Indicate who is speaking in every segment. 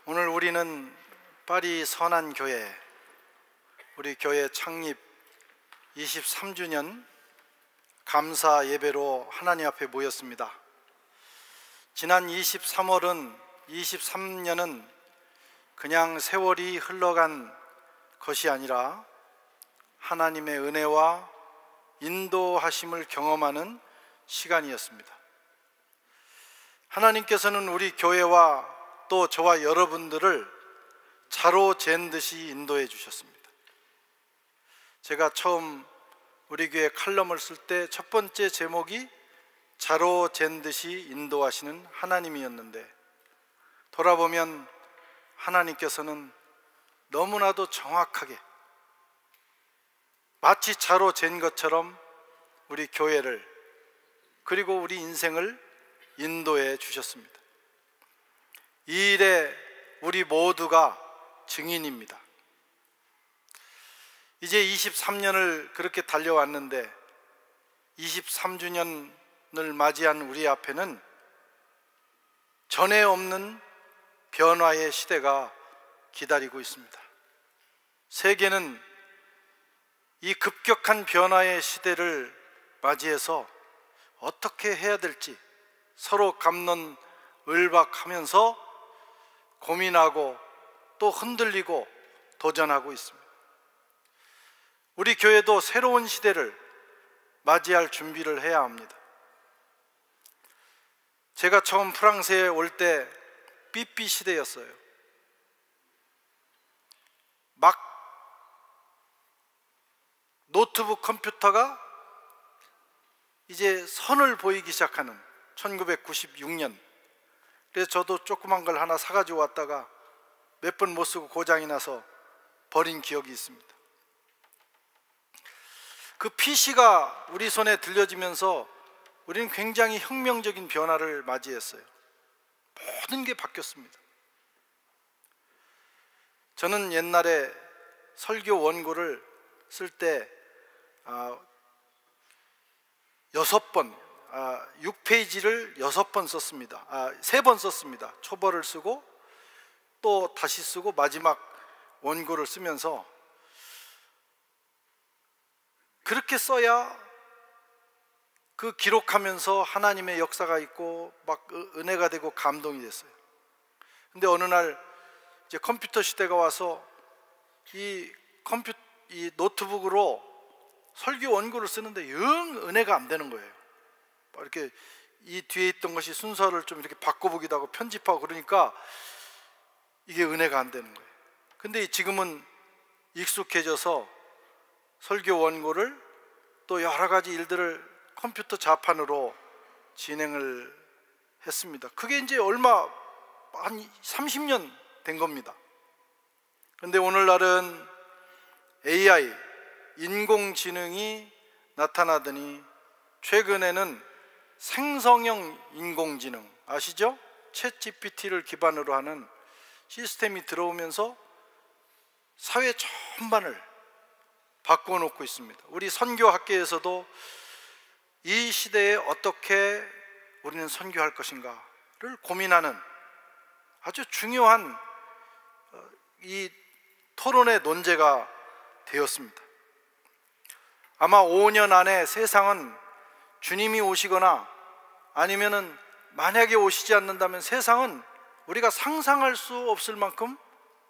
Speaker 1: 오늘 우리는 파리 선한교회, 우리 교회 창립 23주년 감사 예배로 하나님 앞에 모였습니다. 지난 23년은 그냥 세월이 흘러간 것이 아니라 하나님의 은혜와 인도하심을 경험하는 시간이었습니다. 하나님께서는 우리 교회와 또 저와 여러분들을 자로 잰 듯이 인도해 주셨습니다. 제가 처음 우리 교회 칼럼을 쓸 때 첫 번째 제목이 자로 잰 듯이 인도하시는 하나님이었는데, 돌아보면 하나님께서는 너무나도 정확하게 마치 자로 잰 것처럼 우리 교회를, 그리고 우리 인생을 인도해 주셨습니다. 이 일에 우리 모두가 증인입니다. 이제 23년을 그렇게 달려왔는데 23주년을 맞이한 우리 앞에는 전에 없는 변화의 시대가 기다리고 있습니다. 세계는 이 급격한 변화의 시대를 맞이해서 어떻게 해야 될지 서로 갑론을박하면서 고민하고 또 흔들리고 도전하고 있습니다. 우리 교회도 새로운 시대를 맞이할 준비를 해야 합니다. 제가 처음 프랑스에 올 때 삐삐 시대였어요. 막 노트북 컴퓨터가 이제 선을 보이기 시작하는 1996년. 그래서 저도 조그만 걸 하나 사가지고 왔다가 몇 번 못 쓰고 고장이 나서 버린 기억이 있습니다. 그 PC가 우리 손에 들려지면서 우리는 굉장히 혁명적인 변화를 맞이했어요. 모든 게 바뀌었습니다. 저는 옛날에 설교 원고를 쓸 때 6페이지를 6번 썼습니다. 3번 썼습니다. 초벌을 쓰고 또 다시 쓰고 마지막 원고를 쓰면서, 그렇게 써야 그 기록하면서 하나님의 역사가 있고 막 은혜가 되고 감동이 됐어요. 근데 어느 날 이제 컴퓨터 시대가 와서 이 노트북으로 설교 원고를 쓰는데 영 은혜가 안 되는 거예요. 이렇게 이 뒤에 있던 것이 순서를 좀 이렇게 바꿔보기도 하고 편집하고 그러니까 이게 은혜가 안 되는 거예요. 근데 지금은 익숙해져서 설교 원고를 또 여러 가지 일들을 컴퓨터 자판으로 진행을 했습니다. 그게 이제 한 30년 된 겁니다. 그런데 오늘날은 AI, 인공지능이 나타나더니 최근에는 생성형 인공지능, 아시죠? 챗GPT를 기반으로 하는 시스템이 들어오면서 사회 전반을 바꿔놓고 있습니다. 우리 선교학계에서도 이 시대에 어떻게 우리는 선교할 것인가를 고민하는 아주 중요한 이 토론의 논제가 되었습니다. 아마 5년 안에 세상은 주님이 오시거나 아니면은 만약에 오시지 않는다면 세상은 우리가 상상할 수 없을 만큼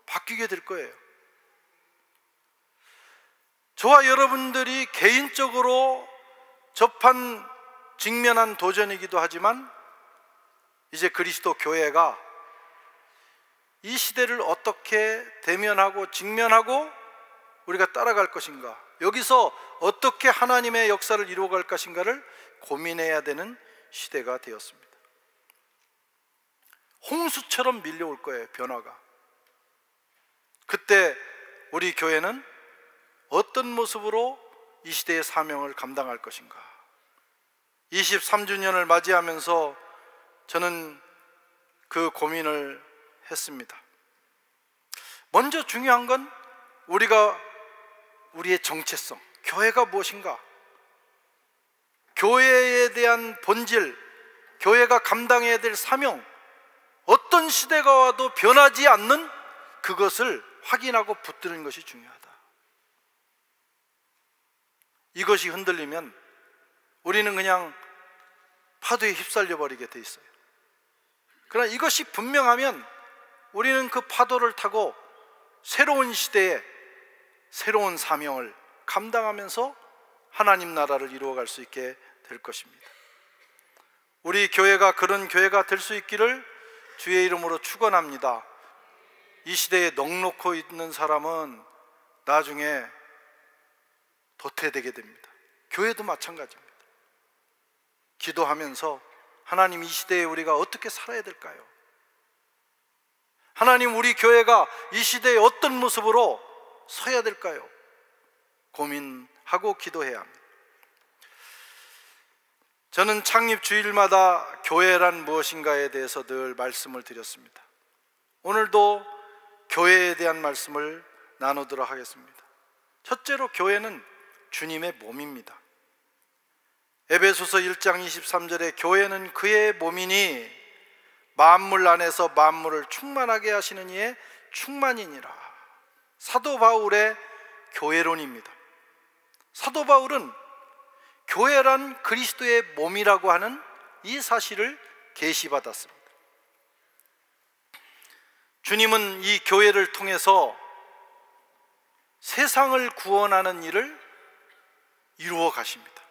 Speaker 1: 바뀌게 될 거예요. 저와 여러분들이 개인적으로 직면한 도전이기도 하지만, 이제 그리스도 교회가 이 시대를 어떻게 대면하고 직면하고 우리가 따라갈 것인가, 여기서 어떻게 하나님의 역사를 이루어갈 것인가를 고민해야 되는 시대가 되었습니다. 홍수처럼 밀려올 거예요, 변화가. 그때 우리 교회는 어떤 모습으로 이 시대의 사명을 감당할 것인가. 23주년을 맞이하면서 저는 그 고민을 했습니다. 먼저 중요한 건 우리의 정체성, 교회가 무엇인가, 교회에 대한 본질, 교회가 감당해야 될 사명, 어떤 시대가 와도 변하지 않는 그것을 확인하고 붙드는 것이 중요하다. 이것이 흔들리면 우리는 그냥 파도에 휩쓸려 버리게 돼 있어요. 그러나 이것이 분명하면 우리는 그 파도를 타고 새로운 시대에 새로운 사명을 감당하면서 하나님 나라를 이루어갈 수 있게 될 것입니다. 우리 교회가 그런 교회가 될 수 있기를 주의 이름으로 축원합니다. 이 시대에 넋놓고 있는 사람은 나중에 도태되게 됩니다. 교회도 마찬가지입니다. 기도하면서 하나님, 이 시대에 우리가 어떻게 살아야 될까요? 하나님, 우리 교회가 이 시대에 어떤 모습으로 서야 될까요? 고민하고 기도해야 합니다. 저는 창립 주일마다 교회란 무엇인가에 대해서 늘 말씀을 드렸습니다. 오늘도 교회에 대한 말씀을 나누도록 하겠습니다. 첫째로 교회는 주님의 몸입니다. 에베소서 1장 23절에 교회는 그의 몸이니 만물 안에서 만물을 충만하게 하시는 이의 충만이니라. 사도 바울의 교회론입니다. 사도 바울은 교회란 그리스도의 몸이라고 하는 이 사실을 계시받았습니다. 주님은 이 교회를 통해서 세상을 구원하는 일을 이루어 가십니다.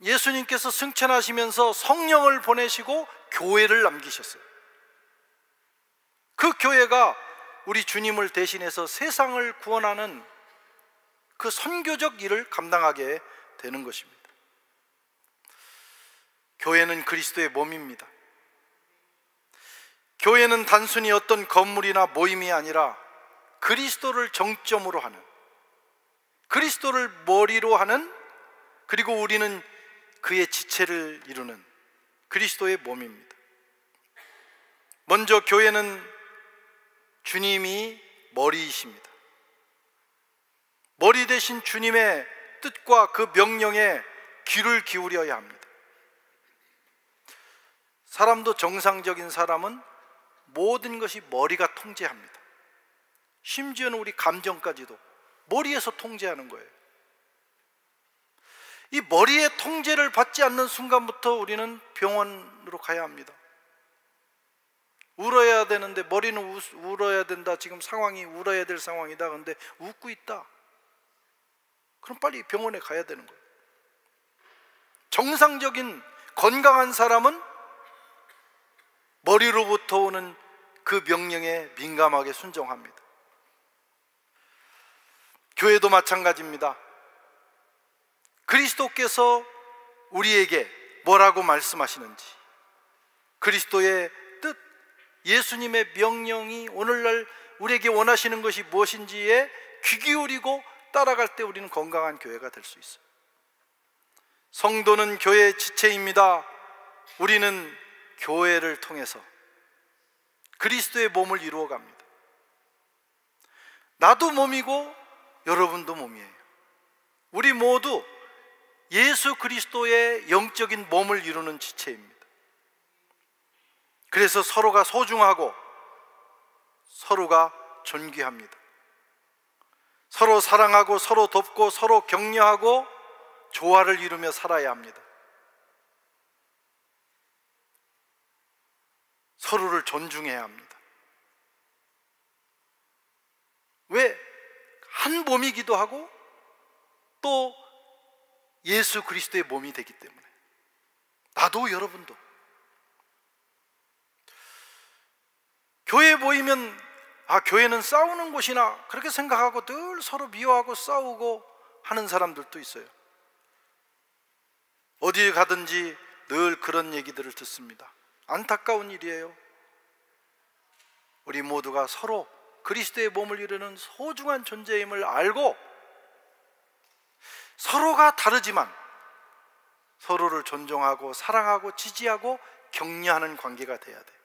Speaker 1: 예수님께서 승천하시면서 성령을 보내시고 교회를 남기셨어요. 그 교회가 우리 주님을 대신해서 세상을 구원하는 그 선교적 일을 감당하게 되는 것입니다. 교회는 그리스도의 몸입니다. 교회는 단순히 어떤 건물이나 모임이 아니라 그리스도를 정점으로 하는, 그리스도를 머리로 하는, 그리고 우리는 그의 지체를 이루는 그리스도의 몸입니다. 먼저 교회는 주님이 머리이십니다. 머리 대신 주님의 뜻과 그 명령에 귀를 기울여야 합니다. 사람도 정상적인 사람은 모든 것이 머리가 통제합니다. 심지어는 우리 감정까지도 머리에서 통제하는 거예요. 이 머리의 통제를 받지 않는 순간부터 우리는 병원으로 가야 합니다. 울어야 되는데 머리는 울어야 된다. 지금 상황이 울어야 될 상황이다. 그런데 웃고 있다. 그럼 빨리 병원에 가야 되는 거예요. 정상적인 건강한 사람은 머리로부터 오는 그 명령에 민감하게 순종합니다. 교회도 마찬가지입니다. 그리스도께서 우리에게 뭐라고 말씀하시는지, 그리스도의 뜻, 예수님의 명령이 오늘날 우리에게 원하시는 것이 무엇인지에 귀 기울이고 따라갈 때 우리는 건강한 교회가 될 수 있어요. 성도는 교회의 지체입니다. 우리는 교회를 통해서 그리스도의 몸을 이루어 갑니다. 나도 몸이고 여러분도 몸이에요. 우리 모두 예수 그리스도의 영적인 몸을 이루는 지체입니다. 그래서 서로가 소중하고 서로가 존귀합니다. 서로 사랑하고 서로 돕고 서로 격려하고 조화를 이루며 살아야 합니다. 서로를 존중해야 합니다. 왜? 한 몸이기도 하고 또 예수 그리스도의 몸이 되기 때문에. 나도 여러분도. 교회에 모이면 교회는 싸우는 곳이나 그렇게 생각하고 늘 서로 미워하고 싸우고 하는 사람들도 있어요. 어디에 가든지 늘 그런 얘기들을 듣습니다. 안타까운 일이에요. 우리 모두가 서로 그리스도의 몸을 이루는 소중한 존재임을 알고 서로가 다르지만 서로를 존중하고 사랑하고 지지하고 격려하는 관계가 돼야 돼.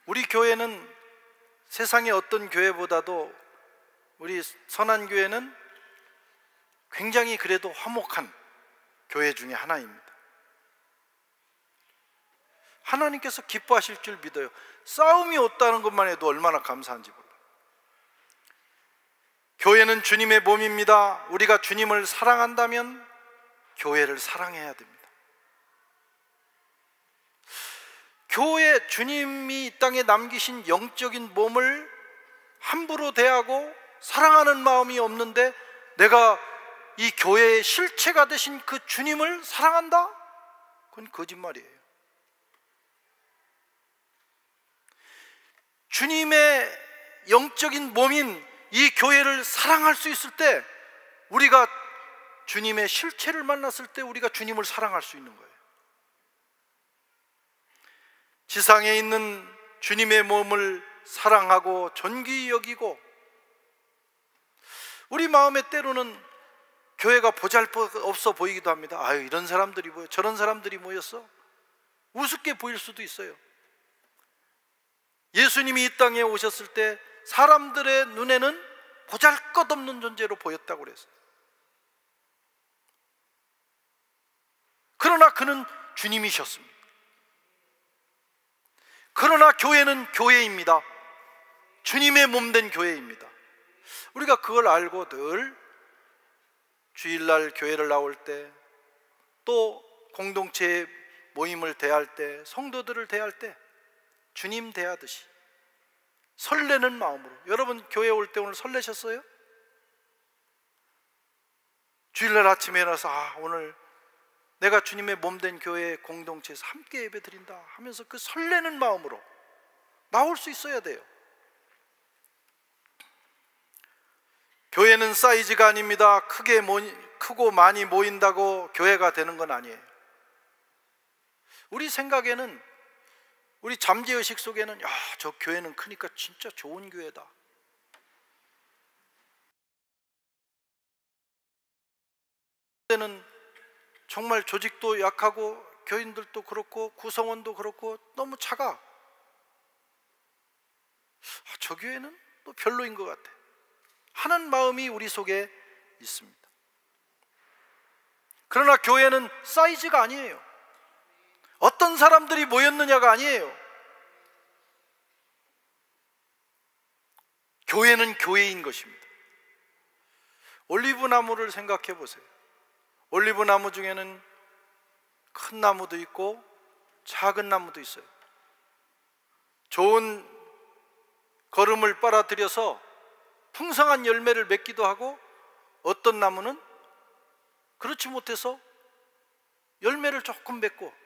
Speaker 1: 우리 교회는 세상의 어떤 교회보다도 우리 선한교회는 굉장히 그래도 화목한 교회 중에 하나입니다. 하나님께서 기뻐하실 줄 믿어요. 싸움이 없다는 것만 해도 얼마나 감사한지 몰라요. 교회는 주님의 몸입니다. 우리가 주님을 사랑한다면 교회를 사랑해야 됩니다. 교회, 주님이 이 땅에 남기신 영적인 몸을 함부로 대하고 사랑하는 마음이 없는데 내가 이 교회의 실체가 되신 그 주님을 사랑한다? 그건 거짓말이에요. 주님의 영적인 몸인 이 교회를 사랑할 수 있을 때, 우리가 주님의 실체를 만났을 때 우리가 주님을 사랑할 수 있는 거예요. 지상에 있는 주님의 몸을 사랑하고 존귀히 여기고, 우리 마음에 때로는 교회가 보잘것없어 보이기도 합니다. 아유, 이런 사람들이 모여, 저런 사람들이 모였어? 우습게 보일 수도 있어요. 예수님이 이 땅에 오셨을 때 사람들의 눈에는 보잘것없는 존재로 보였다고 그랬어요. 그러나 그는 주님이셨습니다. 그러나 교회는 교회입니다. 주님의 몸된 교회입니다. 우리가 그걸 알고 늘 주일날 교회를 나올 때, 또 공동체의 모임을 대할 때, 성도들을 대할 때 주님 대하듯이 설레는 마음으로. 여러분 교회 올 때 오늘 설레셨어요? 주일날 아침에 일어나서 오늘 내가 주님의 몸된 교회 공동체에서 함께 예배 드린다 하면서 그 설레는 마음으로 나올 수 있어야 돼요. 교회는 사이즈가 아닙니다. 크고 많이 모인다고 교회가 되는 건 아니에요. 우리 생각에는, 우리 잠재의식 속에는 저 교회는 크니까 진짜 좋은 교회다. 그때는 정말 조직도 약하고 교인들도 그렇고 구성원도 그렇고 너무 작아. 저 교회는 또 별로인 것 같아 하는 마음이 우리 속에 있습니다. 그러나 교회는 사이즈가 아니에요. 어떤 사람들이 모였느냐가 아니에요. 교회는 교회인 것입니다. 올리브 나무를 생각해 보세요. 올리브 나무 중에는 큰 나무도 있고 작은 나무도 있어요. 좋은 거름을 빨아들여서 풍성한 열매를 맺기도 하고, 어떤 나무는 그렇지 못해서 열매를 조금 맺고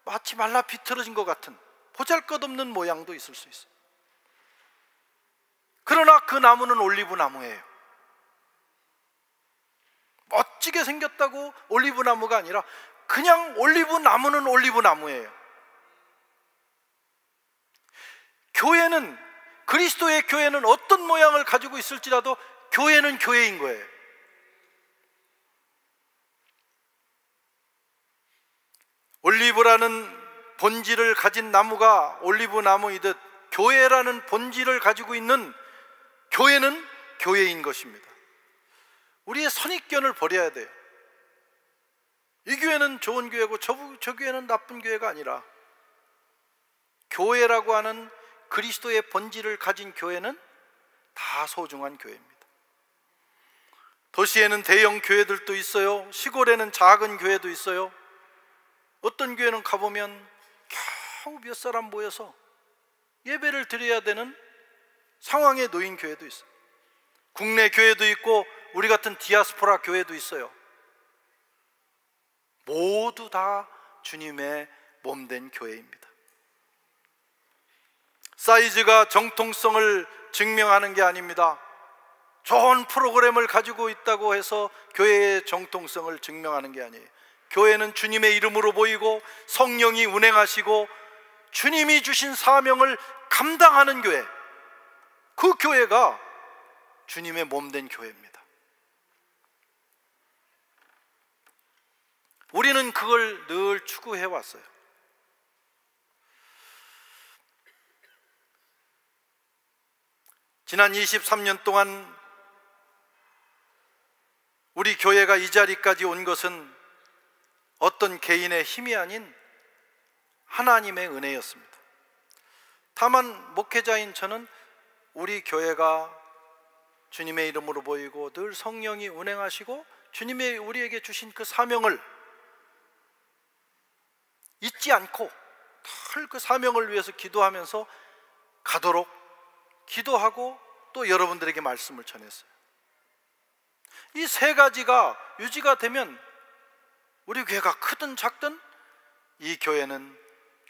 Speaker 1: 마치 말라 비틀어진 것 같은 보잘것없는 모양도 있을 수 있어요. 그러나 그 나무는 올리브 나무예요. 멋지게 생겼다고 올리브 나무가 아니라 그냥 올리브 나무는 올리브 나무예요. 교회는, 그리스도의 교회는 어떤 모양을 가지고 있을지라도 교회는 교회인 거예요. 올리브라는 본질을 가진 나무가 올리브 나무이듯 교회라는 본질을 가지고 있는 교회는 교회인 것입니다. 우리의 선입견을 버려야 돼요. 이 교회는 좋은 교회고 저 교회는 나쁜 교회가 아니라, 교회라고 하는 그리스도의 본질을 가진 교회는 다 소중한 교회입니다. 도시에는 대형 교회들도 있어요. 시골에는 작은 교회도 있어요. 어떤 교회는 가보면 겨우 몇 사람 모여서 예배를 드려야 되는 상황에 놓인 교회도 있어요. 국내 교회도 있고 우리 같은 디아스포라 교회도 있어요. 모두 다 주님의 몸된 교회입니다. 사이즈가 정통성을 증명하는 게 아닙니다. 좋은 프로그램을 가지고 있다고 해서 교회의 정통성을 증명하는 게 아니에요. 교회는 주님의 이름으로 보이고 성령이 운행하시고 주님이 주신 사명을 감당하는 교회, 그 교회가 주님의 몸된 교회입니다. 우리는 그걸 늘 추구해 왔어요. 지난 23년 동안 우리 교회가 이 자리까지 온 것은 어떤 개인의 힘이 아닌 하나님의 은혜였습니다. 다만 목회자인 저는 우리 교회가 주님의 이름으로 보이고 늘 성령이 운행하시고 주님이 우리에게 주신 그 사명을 잊지 않고 늘 그 사명을 위해서 기도하면서 가도록 기도하고 또 여러분들에게 말씀을 전했어요. 이 세 가지가 유지가 되면 우리 교회가 크든 작든 이 교회는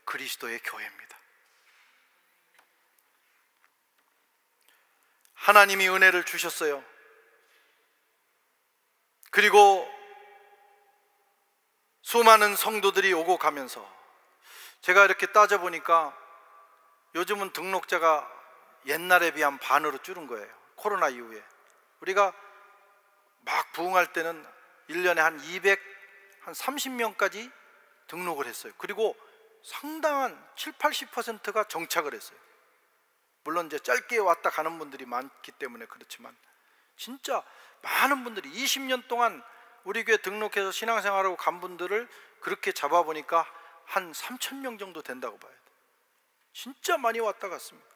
Speaker 1: 그리스도의 교회입니다. 하나님이 은혜를 주셨어요. 그리고 수많은 성도들이 오고 가면서 제가 이렇게 따져보니까 요즘은 등록자가 옛날에 비하면 반으로 줄은 거예요. 코로나 이후에. 우리가 막 부흥할 때는 1년에 한 30명까지 등록을 했어요. 그리고 상당한 70-80%가 정착을 했어요. 물론 이제 짧게 왔다 가는 분들이 많기 때문에 그렇지만 진짜 많은 분들이 20년 동안 우리 교회 등록해서 신앙생활하고 간 분들을 그렇게 잡아보니까 한 3,000명 정도 된다고 봐야 돼요. 진짜 많이 왔다 갔습니다.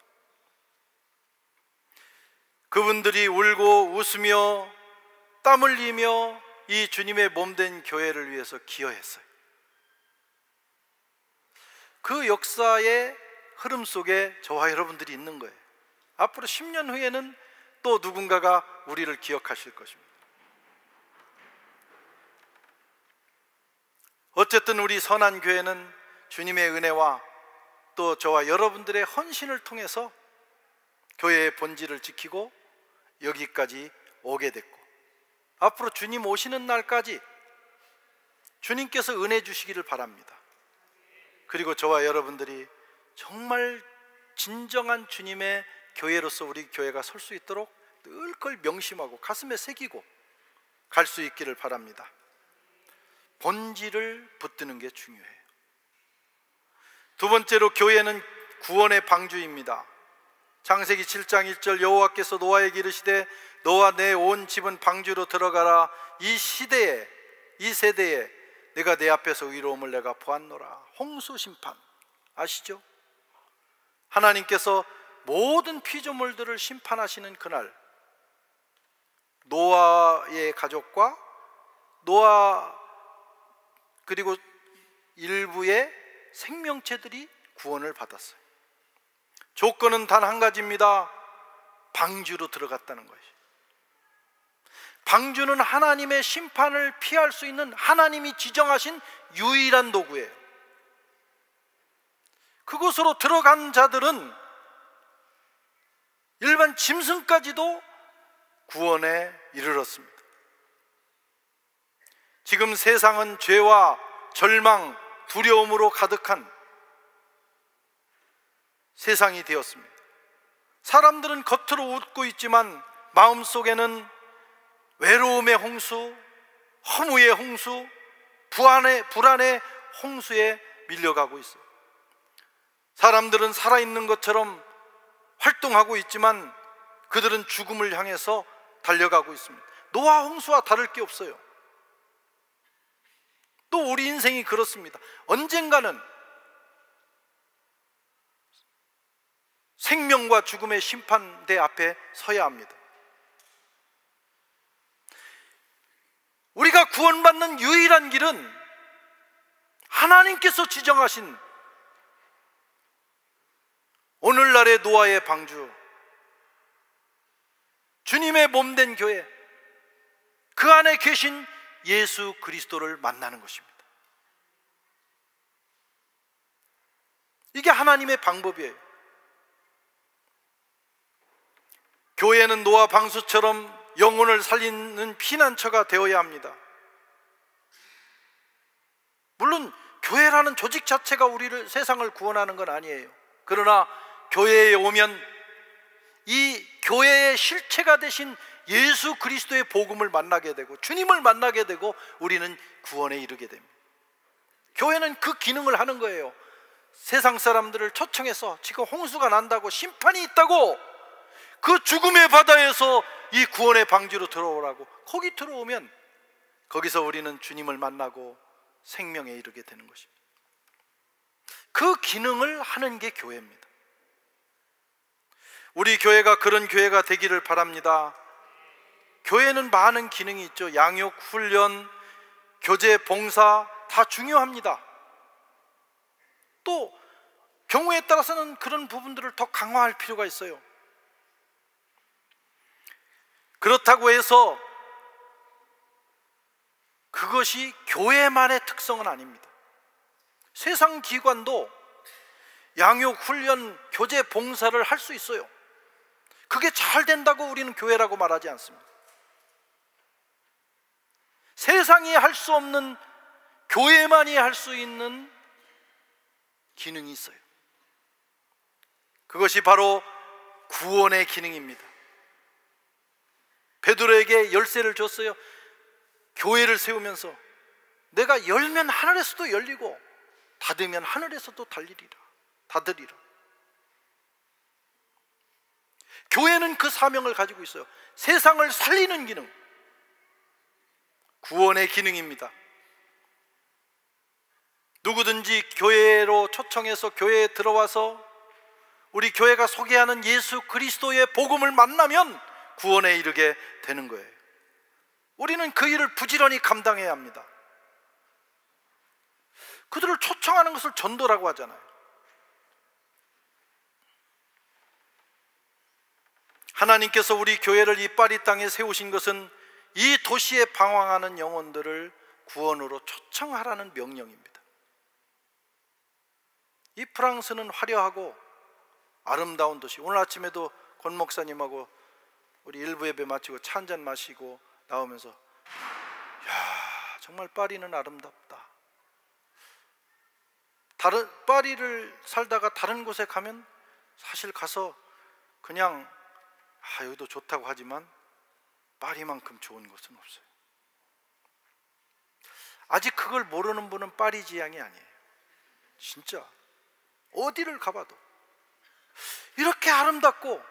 Speaker 1: 그분들이 울고 웃으며 땀 흘리며 이 주님의 몸된 교회를 위해서 기여했어요. 그 역사의 흐름 속에 저와 여러분들이 있는 거예요. 앞으로 10년 후에는 또 누군가가 우리를 기억하실 것입니다. 어쨌든 우리 선한 교회는 주님의 은혜와 또 저와 여러분들의 헌신을 통해서 교회의 본질을 지키고 여기까지 오게 됐고, 앞으로 주님 오시는 날까지 주님께서 은혜 주시기를 바랍니다. 그리고 저와 여러분들이 정말 진정한 주님의 교회로서 우리 교회가 설 수 있도록 늘 그걸 명심하고 가슴에 새기고 갈 수 있기를 바랍니다. 본질을 붙드는 게 중요해요. 두 번째로 교회는 구원의 방주입니다. 창세기 7장 1절 여호와께서 노아에게 이르시되 너와 내 온 집은 방주로 들어가라. 이 시대에 이 세대에 내가 내 앞에서 의로움을 내가 보았노라. 홍수 심판 아시죠? 하나님께서 모든 피조물들을 심판하시는 그날, 노아의 가족과 노아 그리고 일부의 생명체들이 구원을 받았어요. 조건은 단 한 가지입니다. 방주로 들어갔다는 것이. 방주는 하나님의 심판을 피할 수 있는 하나님이 지정하신 유일한 도구예요. 그곳으로 들어간 자들은 일반 짐승까지도 구원에 이르렀습니다. 지금 세상은 죄와 절망, 두려움으로 가득한 세상이 되었습니다. 사람들은 겉으로 웃고 있지만 마음속에는 외로움의 홍수, 허무의 홍수, 불안의 홍수에 밀려가고 있어요. 사람들은 살아있는 것처럼 활동하고 있지만 그들은 죽음을 향해서 달려가고 있습니다. 노아 홍수와 다를 게 없어요. 또 우리 인생이 그렇습니다. 언젠가는 생명과 죽음의 심판대 앞에 서야 합니다. 우리가 구원받는 유일한 길은 하나님께서 지정하신 오늘날의 노아의 방주, 주님의 몸된 교회, 그 안에 계신 예수 그리스도를 만나는 것입니다. 이게 하나님의 방법이에요. 교회는 노아 방수처럼 영혼을 살리는 피난처가 되어야 합니다. 물론 교회라는 조직 자체가 우리를, 세상을 구원하는 건 아니에요. 그러나 교회에 오면 이 교회의 실체가 되신 예수 그리스도의 복음을 만나게 되고 주님을 만나게 되고 우리는 구원에 이르게 됩니다. 교회는 그 기능을 하는 거예요. 세상 사람들을 초청해서 지금 홍수가 난다고, 심판이 있다고, 그 죽음의 바다에서 이 구원의 방주로 들어오라고. 거기 들어오면 거기서 우리는 주님을 만나고 생명에 이르게 되는 것입니다. 그 기능을 하는 게 교회입니다. 우리 교회가 그런 교회가 되기를 바랍니다. 교회는 많은 기능이 있죠. 양육, 훈련, 교제, 봉사 다 중요합니다. 또 경우에 따라서는 그런 부분들을 더 강화할 필요가 있어요. 그렇다고 해서 그것이 교회만의 특성은 아닙니다. 세상 기관도 양육, 훈련, 교제, 봉사를 할 수 있어요. 그게 잘 된다고 우리는 교회라고 말하지 않습니다. 세상이 할 수 없는, 교회만이 할 수 있는 기능이 있어요. 그것이 바로 구원의 기능입니다. 베드로에게 열쇠를 줬어요. 교회를 세우면서 내가 열면 하늘에서도 열리고 닫으면 하늘에서도 닫으리라. 교회는 그 사명을 가지고 있어요. 세상을 살리는 기능, 구원의 기능입니다. 누구든지 교회로 초청해서 교회에 들어와서 우리 교회가 소개하는 예수 그리스도의 복음을 만나면 구원에 이르게 되는 거예요. 우리는 그 일을 부지런히 감당해야 합니다. 그들을 초청하는 것을 전도라고 하잖아요. 하나님께서 우리 교회를 이 파리 땅에 세우신 것은 이 도시에 방황하는 영혼들을 구원으로 초청하라는 명령입니다. 이 프랑스는 화려하고 아름다운 도시. 오늘 아침에도 권 목사님하고 우리 일부 예배 마치고 차 한잔 마시고 나오면서 야, 정말 파리는 아름답다. 파리를 살다가 다른 곳에 가면 사실 가서 그냥 여기도 좋다고 하지만 파리만큼 좋은 곳은 없어요. 아직 그걸 모르는 분은 파리 지향이 아니에요. 진짜 어디를 가봐도 이렇게 아름답고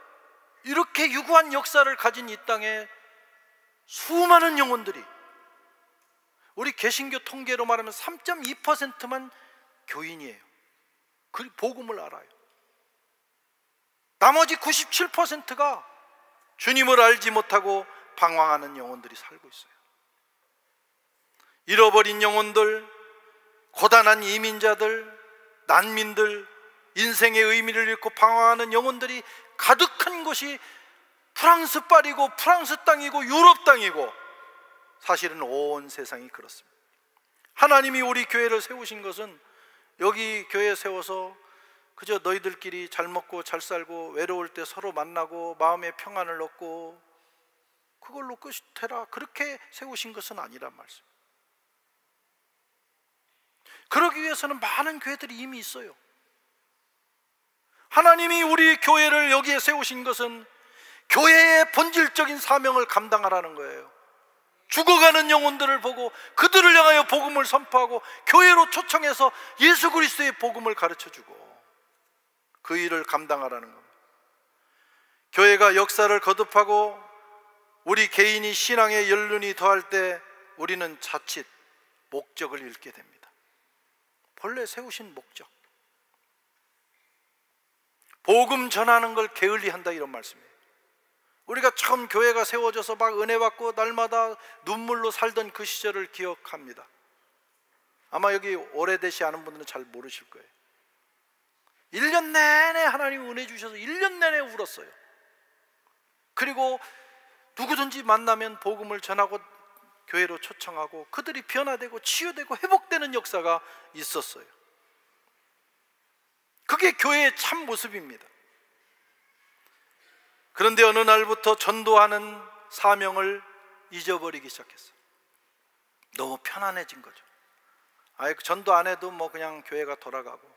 Speaker 1: 이렇게 유구한 역사를 가진 이 땅에 수많은 영혼들이, 우리 개신교 통계로 말하면 3.2%만 교인이에요. 그 복음을 알아요. 나머지 97%가 주님을 알지 못하고 방황하는 영혼들이 살고 있어요. 잃어버린 영혼들, 고단한 이민자들, 난민들, 인생의 의미를 잃고 방황하는 영혼들이 가득한 곳이 프랑스 파리고 프랑스 땅이고 유럽 땅이고 사실은 온 세상이 그렇습니다. 하나님이 우리 교회를 세우신 것은 여기 교회 세워서 그저 너희들끼리 잘 먹고 잘 살고 외로울 때 서로 만나고 마음의 평안을 얻고 그걸로 끝이 되라, 그렇게 세우신 것은 아니란 말씀. 그러기 위해서는 많은 교회들이 이미 있어요. 하나님이 우리 교회를 여기에 세우신 것은 교회의 본질적인 사명을 감당하라는 거예요. 죽어가는 영혼들을 보고 그들을 향하여 복음을 선포하고 교회로 초청해서 예수 그리스도의 복음을 가르쳐주고 그 일을 감당하라는 겁니다. 교회가 역사를 거듭하고 우리 개인이 신앙의 연륜이 더할 때 우리는 자칫 목적을 잃게 됩니다. 본래 세우신 목적, 복음 전하는 걸 게을리한다, 이런 말씀이에요. 우리가 처음 교회가 세워져서 막 은혜 받고 날마다 눈물로 살던 그 시절을 기억합니다. 아마 여기 오래되지 않은 분들은 잘 모르실 거예요. 1년 내내 하나님 은혜 주셔서 1년 내내 울었어요. 그리고 누구든지 만나면 복음을 전하고 교회로 초청하고 그들이 변화되고 치유되고 회복되는 역사가 있었어요. 그게 교회의 참 모습입니다. 그런데 어느 날부터 전도하는 사명을 잊어버리기 시작했어요. 너무 편안해진 거죠. 전도 안 해도 뭐 그냥 교회가 돌아가고,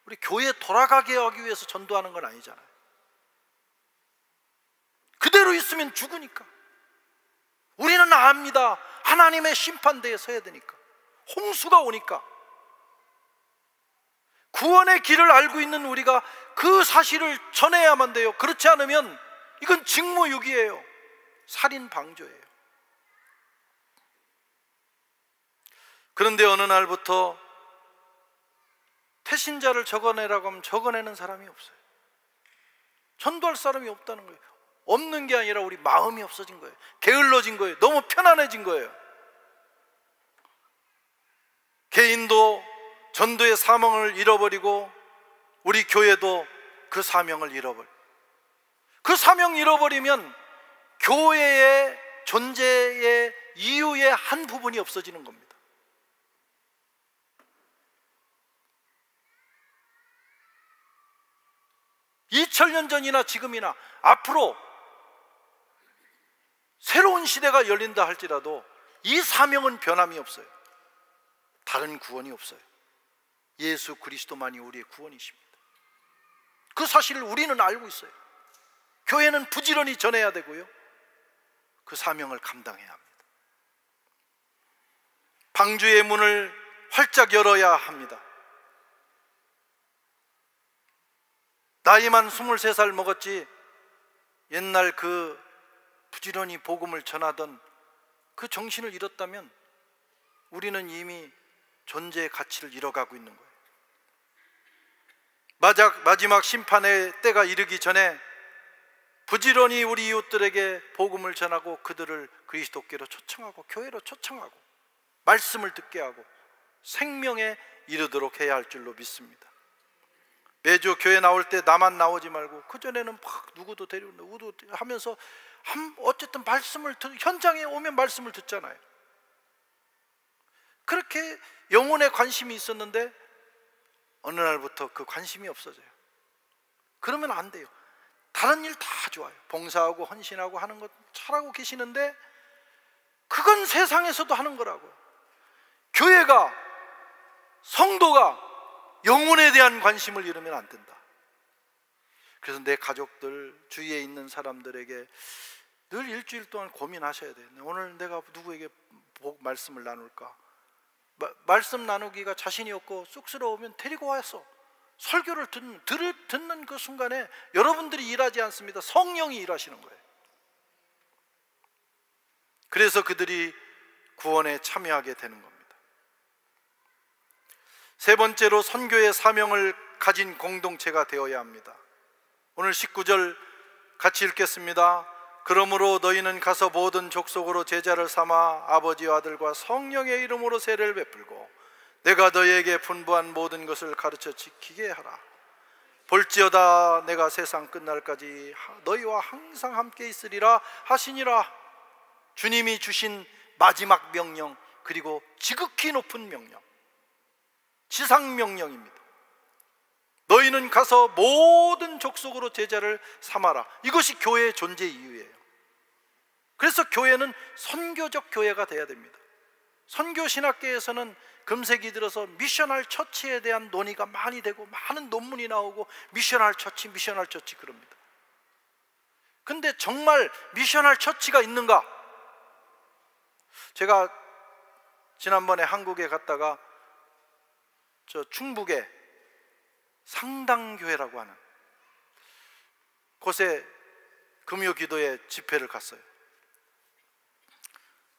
Speaker 1: 우리 교회 돌아가게 하기 위해서 전도하는 건 아니잖아요. 그대로 있으면 죽으니까. 우리는 압니다. 하나님의 심판대에 서야 되니까. 홍수가 오니까. 구원의 길을 알고 있는 우리가 그 사실을 전해야만 돼요. 그렇지 않으면 이건 직무유기예요. 살인 방조예요. 그런데 어느 날부터 배신자를 적어내라고 하면 적어내는 사람이 없어요. 전도할 사람이 없다는 거예요. 없는 게 아니라 우리 마음이 없어진 거예요. 게을러진 거예요. 너무 편안해진 거예요. 개인도 전도의 사명을 잃어버리고 우리 교회도 그 사명을 잃어버려요. 그 사명 잃어버리면 교회의 존재의 이유의 한 부분이 없어지는 겁니다. (2000년) 전이나 지금이나 앞으로 새로운 시대가 열린다 할지라도 이 사명은 변함이 없어요. 다른 구원이 없어요. 예수 그리스도만이 우리의 구원이십니다. 그 사실을 우리는 알고 있어요. 교회는 부지런히 전해야 되고요, 그 사명을 감당해야 합니다. 방주의 문을 활짝 열어야 합니다. 나이만 23살 먹었지 옛날 그 부지런히 복음을 전하던 그 정신을 잃었다면 우리는 이미 존재의 가치를 잃어가고 있는 거예요. 마지막 심판의 때가 이르기 전에 부지런히 우리 이웃들에게 복음을 전하고 그들을 그리스도께로 초청하고 교회로 초청하고 말씀을 듣게 하고 생명에 이르도록 해야 할 줄로 믿습니다. 매주 교회 나올 때 나만 나오지 말고 그전에는 막 누구도 데리고 누구도 하면서 어쨌든 말씀을 현장에 오면 말씀을 듣잖아요. 그렇게 영혼에 관심이 있었는데 어느 날부터 그 관심이 없어져요. 그러면 안 돼요. 다른 일 다 좋아요. 봉사하고 헌신하고 하는 것 잘하고 계시는데 그건 세상에서도 하는 거라고요. 교회가, 성도가 영혼에 대한 관심을 잃으면 안 된다. 그래서 내 가족들, 주위에 있는 사람들에게 늘 일주일 동안 고민하셔야 돼요. 오늘 내가 누구에게 말씀을 나눌까? 말씀 나누기가 자신이 없고 쑥스러우면 데리고 와서 설교를 듣는 그 순간에 여러분들이 일하지 않습니다. 성령이 일하시는 거예요. 그래서 그들이 구원에 참여하게 되는 겁니다. 세 번째로, 선교의 사명을 가진 공동체가 되어야 합니다. 오늘 19절 같이 읽겠습니다. 그러므로 너희는 가서 모든 족속으로 제자를 삼아 아버지와 아들과 성령의 이름으로 세례를 베풀고 내가 너희에게 분부한 모든 것을 가르쳐 지키게 하라. 볼지어다 내가 세상 끝날까지 너희와 항상 함께 있으리라 하시니라. 주님이 주신 마지막 명령, 그리고 지극히 높은 명령, 지상 명령입니다. 너희는 가서 모든 족속으로 제자를 삼아라. 이것이 교회의 존재 이유예요. 그래서 교회는 선교적 교회가 돼야 됩니다. 선교 신학계에서는 금세기 들어서 미셔널 처치에 대한 논의가 많이 되고 많은 논문이 나오고 미셔널 처치 그럽니다. 근데 정말 미셔널 처치가 있는가? 제가 지난번에 한국에 갔다가 저 충북에 상당교회라고 하는 곳에 금요기도회 집회를 갔어요.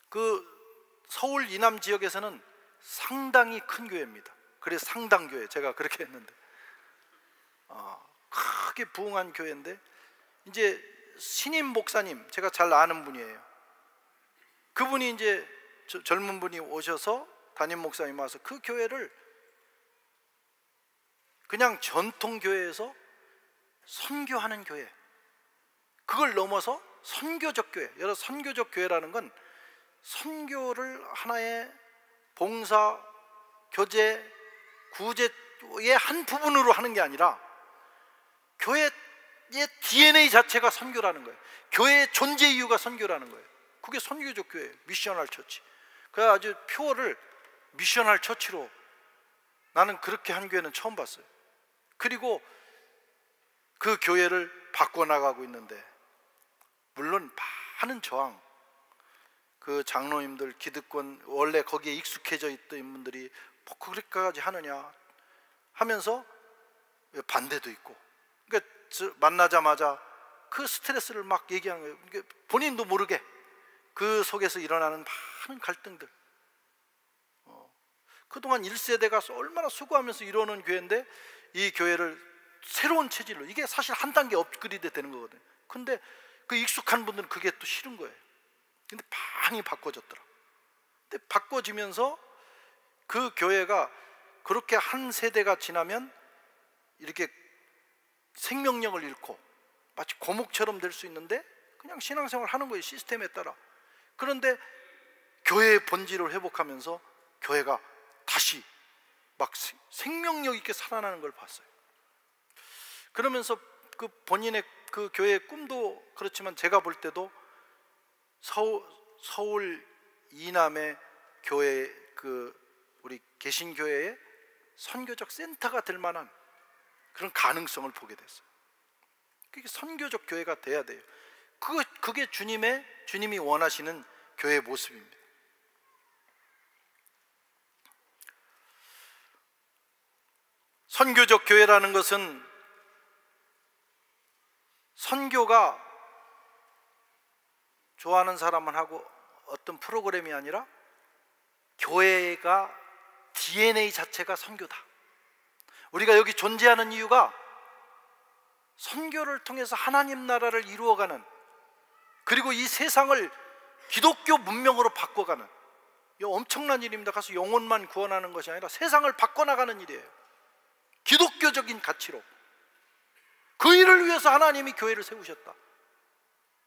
Speaker 1: 그 서울 이남 지역에서는 상당히 큰 교회입니다. 그래서 상당교회, 제가 그렇게 했는데 크게 부흥한 교회인데, 이제 신임 목사님, 제가 잘 아는 분이에요. 그분이 이제 젊은 분이 오셔서, 담임 목사님 와서 그 교회를 그냥 전통교회에서 선교하는 교회, 그걸 넘어서 선교적 교회. 여러 선교적 교회라는 건 선교를 하나의 봉사, 교제, 구제의 한 부분으로 하는 게 아니라 교회의 DNA 자체가 선교라는 거예요. 교회의 존재 이유가 선교라는 거예요. 그게 선교적 교회예요. 미셔널 처치. 그래서 아주 표어를 미셔널 처치로, 나는 그렇게 한 교회는 처음 봤어요. 그리고 그 교회를 바꿔나가고 있는데, 물론 많은 저항, 그 장로님들, 기득권, 원래 거기에 익숙해져 있던 분들이 뭐 그렇게까지 하느냐 하면서 반대도 있고, 그러니까 만나자마자 그 스트레스를 막 얘기하는 거예요. 그러니까 본인도 모르게 그 속에서 일어나는 많은 갈등들. 그동안 1세대가 얼마나 수고하면서 이루어놓은 교회인데 이 교회를 새로운 체질로, 이게 사실 한 단계 업그레이드 되는 거거든요. 근데 그 익숙한 분들은 그게 또 싫은 거예요. 근데 많이 바꿔졌더라. 근데 바꿔지면서 그 교회가 그렇게 한 세대가 지나면 이렇게 생명력을 잃고 마치 고목처럼 될 수 있는데 그냥 신앙생활 하는 거예요, 시스템에 따라. 그런데 교회의 본질을 회복하면서 교회가 다시 막 생명력 있게 살아나는 걸 봤어요. 그러면서 그 본인의 그 교회의 꿈도 그렇지만 제가 볼 때도 서울 이남의 교회, 그 우리 개신교회의 선교적 센터가 될 만한 그런 가능성을 보게 됐어요. 그게 선교적 교회가 돼야 돼요. 그게 주님이 원하시는 교회의 모습입니다. 선교적 교회라는 것은 선교가 좋아하는 사람은 하고 어떤 프로그램이 아니라 교회가 DNA 자체가 선교다. 우리가 여기 존재하는 이유가 선교를 통해서 하나님 나라를 이루어가는, 그리고 이 세상을 기독교 문명으로 바꿔가는, 이 엄청난 일입니다. 가서 영혼만 구원하는 것이 아니라 세상을 바꿔나가는 일이에요. 기독교적인 가치로. 그 일을 위해서 하나님이 교회를 세우셨다.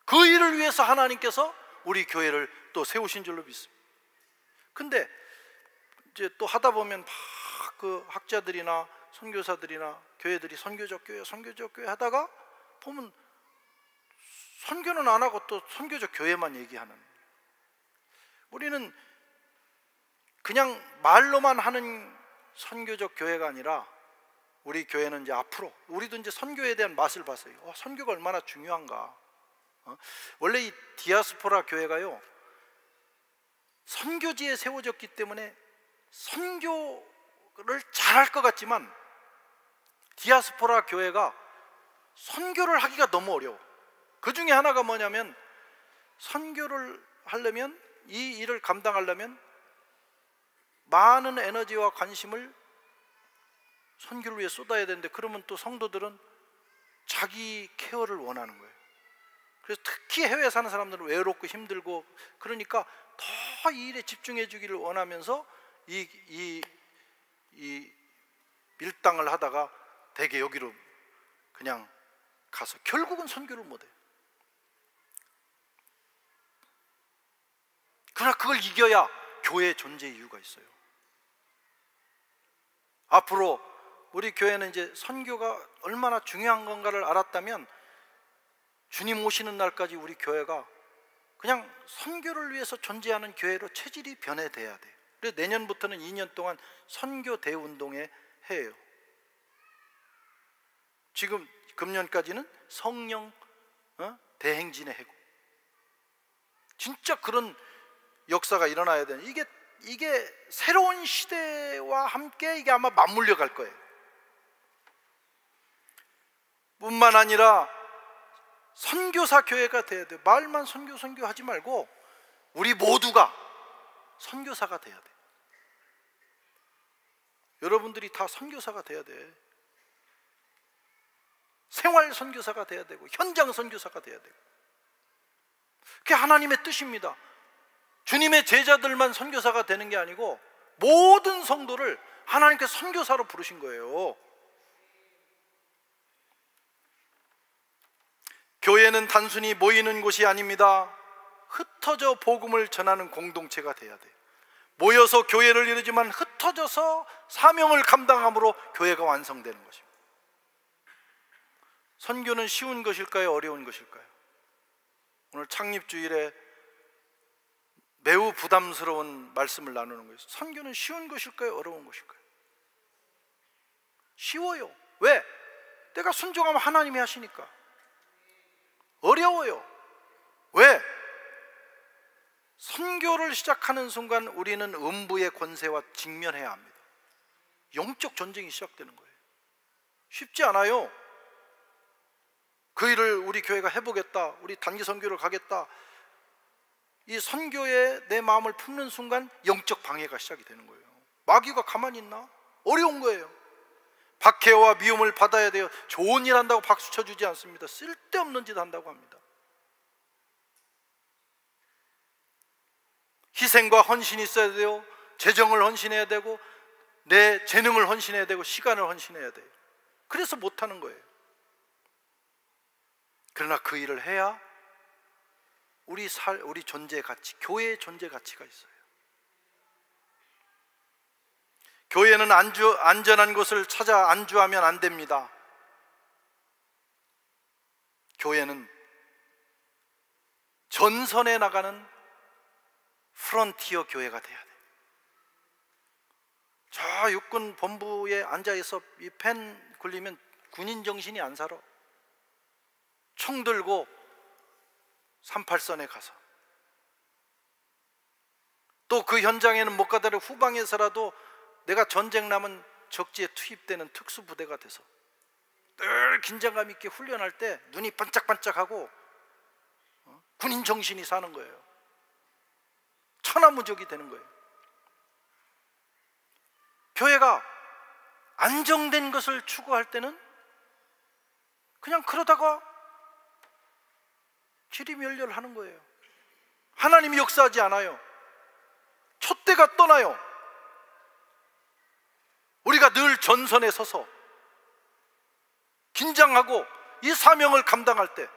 Speaker 1: 그 일을 위해서 하나님께서 우리 교회를 또 세우신 줄로 믿습니다. 근데 이제 또 하다 보면 막 그 학자들이나 선교사들이나 교회들이 선교적 교회 하다가 보면 선교는 안 하고 또 선교적 교회만 얘기하는. 우리는 그냥 말로만 하는 선교적 교회가 아니라 우리 교회는 이제 앞으로 우리도 이제 선교에 대한 맛을 봤어요. 선교가 얼마나 중요한가. 원래 이 디아스포라 교회가요, 선교지에 세워졌기 때문에 선교를 잘할 것 같지만 디아스포라 교회가 선교를 하기가 너무 어려워. 그 중에 하나가 뭐냐면, 선교를 하려면, 이 일을 감당하려면 많은 에너지와 관심을 선교를 위해 쏟아야 되는데, 그러면 또 성도들은 자기 케어를 원하는 거예요. 그래서 특히 해외에 사는 사람들은 외롭고 힘들고, 그러니까 더 이 일에 집중해 주기를 원하면서 이 밀당을 하다가 대개 여기로 그냥 가서 결국은 선교를 못해요. 그러나 그걸 이겨야 교회의 존재 이유가 있어요. 앞으로 우리 교회는 이제 선교가 얼마나 중요한 건가를 알았다면 주님 오시는 날까지 우리 교회가 그냥 선교를 위해서 존재하는 교회로 체질이 변해돼야 돼요. 그래서 내년부터는 2년 동안 선교 대운동의 해예요. 지금 금년까지는 성령 대행진의 해고. 진짜 그런 역사가 일어나야 되는, 이게 새로운 시대와 함께 이게 아마 맞물려 갈 거예요. 뿐만 아니라 선교사 교회가 돼야 돼요. 말만 선교 하지 말고 우리 모두가 선교사가 돼야 돼. 여러분들이 다 선교사가 돼야 돼. 생활 선교사가 돼야 되고 현장 선교사가 돼야 되고. 그게 하나님의 뜻입니다. 주님의 제자들만 선교사가 되는 게 아니고 모든 성도를 하나님께서 선교사로 부르신 거예요. 교회는 단순히 모이는 곳이 아닙니다. 흩어져 복음을 전하는 공동체가 돼야 돼요. 모여서 교회를 이루지만 흩어져서 사명을 감당함으로 교회가 완성되는 것입니다. 선교는 쉬운 것일까요? 어려운 것일까요? 오늘 창립주일에 매우 부담스러운 말씀을 나누는 거예요. 선교는 쉬운 것일까요? 어려운 것일까요? 쉬워요. 왜? 내가 순종하면 하나님이 하시니까. 어려워요. 왜? 선교를 시작하는 순간 우리는 음부의 권세와 직면해야 합니다. 영적 전쟁이 시작되는 거예요. 쉽지 않아요. 그 일을 우리 교회가 해보겠다, 우리 단기 선교를 가겠다, 이 선교에 내 마음을 품는 순간 영적 방해가 시작이 되는 거예요. 마귀가 가만히 있나? 어려운 거예요. 박해와 미움을 받아야 돼요. 좋은 일 한다고 박수 쳐주지 않습니다. 쓸데없는 짓 한다고 합니다. 희생과 헌신이 있어야 돼요. 재정을 헌신해야 되고, 내 재능을 헌신해야 되고, 시간을 헌신해야 돼요. 그래서 못하는 거예요. 그러나 그 일을 해야 우리 존재 가치, 교회의 존재 가치가 있어요. 교회는 안전한 곳을 찾아 안주하면 안 됩니다. 교회는 전선에 나가는 프론티어 교회가 돼야 돼요. 저 육군 본부에 앉아있어 이 펜 굴리면 군인 정신이 안 살아. 총 들고 38선에 가서, 또 그 현장에는 못 가더라도 후방에서라도 내가 전쟁 남은 적지에 투입되는 특수부대가 돼서 늘 긴장감 있게 훈련할 때 눈이 반짝반짝하고 군인 정신이 사는 거예요. 천하무적이 되는 거예요. 교회가 안정된 것을 추구할 때는 그냥 그러다가 지리멸렬하는 거예요. 하나님이 역사하지 않아요. 촛대가 떠나요. 우리가 늘 전선에 서서 긴장하고 이 사명을 감당할 때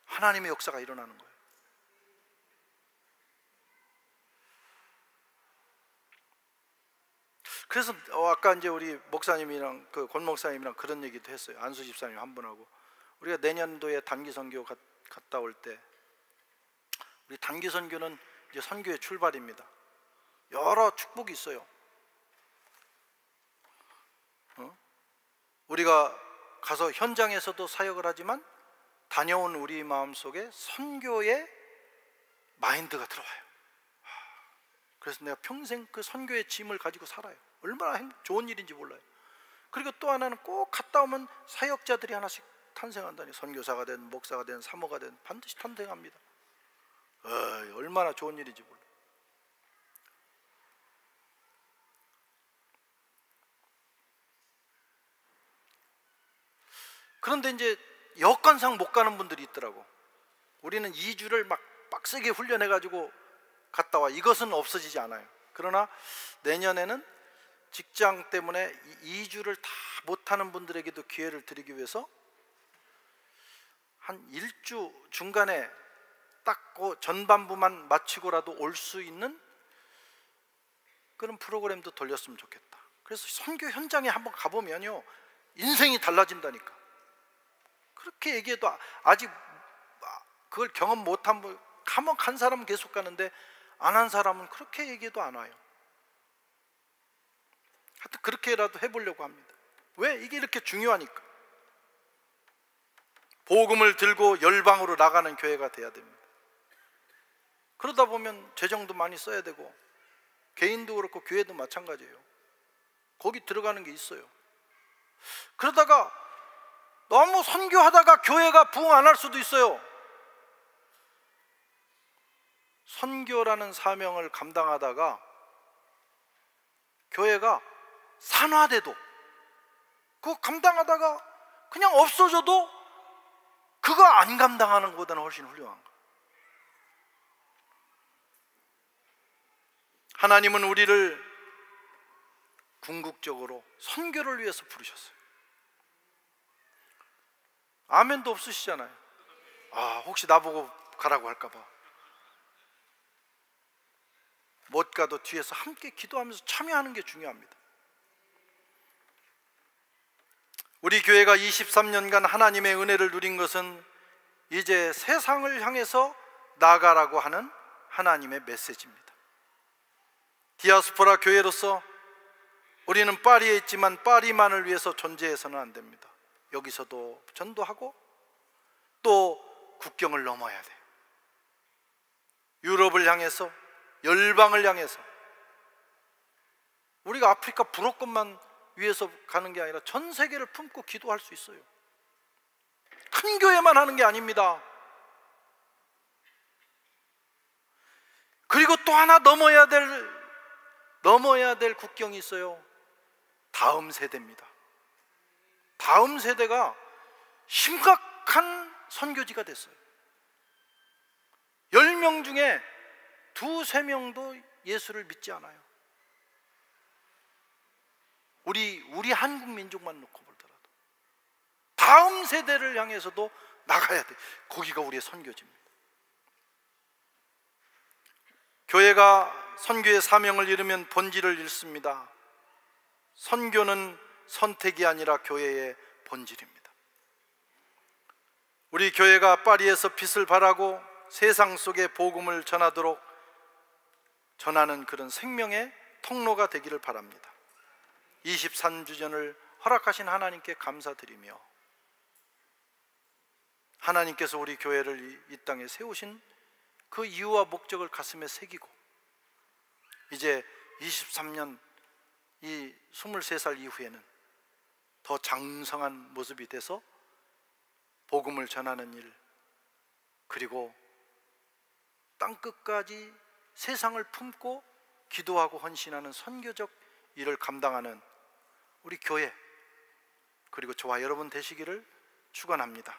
Speaker 1: 하나님의 역사가 일어나는 거예요. 그래서 아까 이제 우리 목사님이랑 그 권 목사님이랑 그런 얘기도 했어요. 안수 집사님 한 분하고 우리가 내년도에 단기 선교 갔다 올 때, 우리 단기 선교는 이제 선교의 출발입니다. 여러 축복이 있어요. 우리가 가서 현장에서도 사역을 하지만 다녀온 우리 마음속에 선교의 마인드가 들어와요. 그래서 내가 평생 그 선교의 짐을 가지고 살아요. 얼마나 좋은 일인지 몰라요. 그리고 또 하나는 꼭 갔다 오면 사역자들이 하나씩 탄생한다니. 선교사가 된, 목사가 된, 사모가 된 반드시 탄생합니다. 얼마나 좋은 일인지 몰라요. 그런데 이제 여건상 못 가는 분들이 있더라고. 우리는 2주를 막 빡세게 훈련해가지고 갔다 와. 이것은 없어지지 않아요. 그러나 내년에는 직장 때문에 2주를 다 못하는 분들에게도 기회를 드리기 위해서 한 1주 중간에 딱 그 전반부만 마치고라도 올 수 있는 그런 프로그램도 돌렸으면 좋겠다. 그래서 선교 현장에 한번 가보면요, 인생이 달라진다니까. 그렇게 얘기해도 아직 그걸 경험 못한 분, 한번 간 사람은 계속 가는데 안 한 사람은 그렇게 얘기해도 안 와요. 하여튼 그렇게라도 해보려고 합니다. 왜? 이게 이렇게 중요하니까. 복음을 들고 열방으로 나가는 교회가 돼야 됩니다. 그러다 보면 재정도 많이 써야 되고, 개인도 그렇고 교회도 마찬가지예요. 거기 들어가는 게 있어요. 그러다가 너무 선교하다가 교회가 부흥 안 할 수도 있어요. 선교라는 사명을 감당하다가 교회가 산화돼도, 그거 감당하다가 그냥 없어져도 그거 안 감당하는 것보다는 훨씬 훌륭한 거. 하나님은 우리를 궁극적으로 선교를 위해서 부르셨어요. 아멘도 없으시잖아요. 혹시 나보고 가라고 할까봐. 못 가도 뒤에서 함께 기도하면서 참여하는 게 중요합니다. 우리 교회가 23년간 하나님의 은혜를 누린 것은 이제 세상을 향해서 나가라고 하는 하나님의 메시지입니다. 디아스포라 교회로서 우리는 파리에 있지만 파리만을 위해서 존재해서는 안 됩니다. 여기서도 전도하고 또 국경을 넘어야 돼요. 유럽을 향해서, 열방을 향해서. 우리가 아프리카 불어권만 위해서 가는 게 아니라 전 세계를 품고 기도할 수 있어요. 큰 교회만 하는 게 아닙니다. 그리고 또 하나 넘어야 될 넘어야 될 국경이 있어요. 다음 세대입니다. 다음 세대가 심각한 선교지가 됐어요. 10명 중에 2, 3명도 예수를 믿지 않아요. 우리 한국 민족만 놓고 보더라도 다음 세대를 향해서도 나가야 돼. 거기가 우리의 선교지입니다. 교회가 선교의 사명을 잃으면 본질을 잃습니다. 선교는 선택이 아니라 교회의 본질입니다. 우리 교회가 파리에서 빛을 발하고 세상 속에 복음을 전하는 그런 생명의 통로가 되기를 바랍니다. 23주년을 허락하신 하나님께 감사드리며, 하나님께서 우리 교회를 이 땅에 세우신 그 이유와 목적을 가슴에 새기고, 이제 23년, 이 23살 이후에는 더 장성한 모습이 돼서 복음을 전하는 일, 그리고 땅끝까지 세상을 품고 기도하고 헌신하는 선교적 일을 감당하는 우리 교회, 그리고 저와 여러분 되시기를 축원합니다.